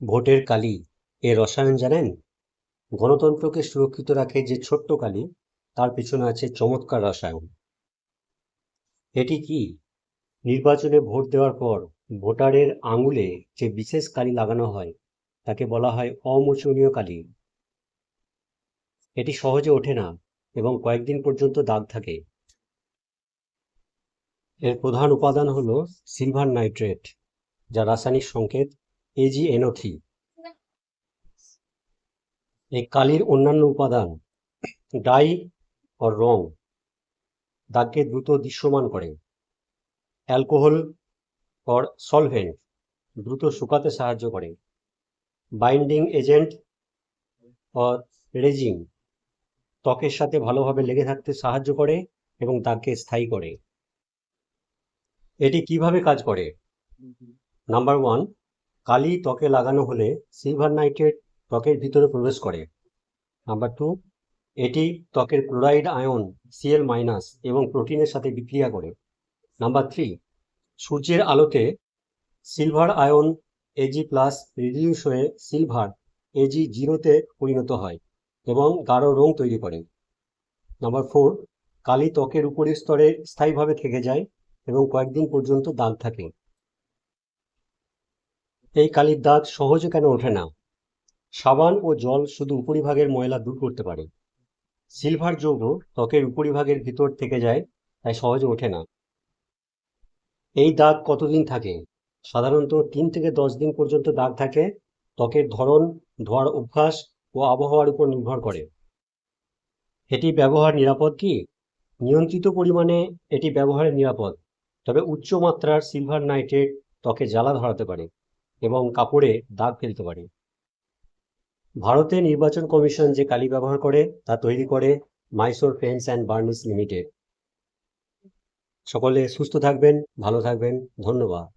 ভোটের কালি এর রসায়ন জানেন? গণতন্ত্রকে সুরক্ষিত রাখে যে ছোট্ট কালি, তার পিছনে আছে চমৎকার রসায়ন। এটি কি? নির্বাচনে ভোট দেওয়ার পর ভোটারের আঙুলে যে বিশেষ কালি লাগানো হয় তাকে বলা হয় অমোচনীয় কালি। এটি সহজে ওঠে না এবং কয়েকদিন পর্যন্ত দাগ থাকে। এর প্রধান উপাদান হলো সিলভার নাইট্রেট, যার রাসায়নিক সংকেত AgNO3। এই কালির অন্যান্য উপাদান ডাই ও রং দাগকে দ্রুত দৃশ্যমান করে। অ্যালকোহল অর সলভেন্ট দ্রুত শুকাতে সাহায্য করে। বাইন্ডিং এজেন্ট অর রেজিন ত্বকের সাথে ভালোভাবে লেগে থাকতে সাহায্য করে এবং দাগকে স্থায়ী করে। এটি কিভাবে কাজ করে? নাম্বার 1, কালি ত্বকে লাগানো হলে সিলভার নাইট্রেট ত্বকের ভিতরে প্রবেশ করে। নাম্বার 2, এটি ত্বকের ক্লোরাইড আয়ন Cl- এবং প্রোটিনের সাথে বিক্রিয়া করে। নাম্বার 3, সূর্যের আলোতে সিলভার আয়ন Ag+ রিডিউস হয়ে সিলভার Ag0-তে পরিণত হয় এবং গাঢ় রং তৈরি করে। নাম্বার 4, কালি ত্বকের উপরের স্তরে স্থায়ীভাবে থেকে যায় এবং কয়েকদিন পর্যন্ত দাগ থাকে। এই কালির দাগ সহজে কেন ওঠে না? সাবান ও জল শুধু উপরিভাগের ময়লা দূর করতে পারে। সিলভার যৌগ ত্বকের উপরিভাগের ভিতর থেকে যায়, তাই সহজে ওঠে না। এই দাগ কতদিন থাকে? সাধারণত 3 থেকে 10 দিন পর্যন্ত দাগ থাকে। ত্বকের ধরন, ধোয়ার অভ্যাস ও আবহাওয়ার উপর নির্ভর করে। এটি ব্যবহার নিরাপদ কি? নিয়ন্ত্রিত পরিমাণে এটি ব্যবহারে নিরাপদ, তবে উচ্চ মাত্রার সিলভার নাইট্রেট ত্বকে জ্বালা ধরাতে পারে এবং কাপড়ে দাগ ফেলতে পারে। ভারতে নির্বাচন কমিশন যে কালি ব্যবহার করে তা তৈরি করে Mysore Paints and varnish limited. সকলে সুস্থ থাকবেন, ভালো থাকবেন। ধন্যবাদ।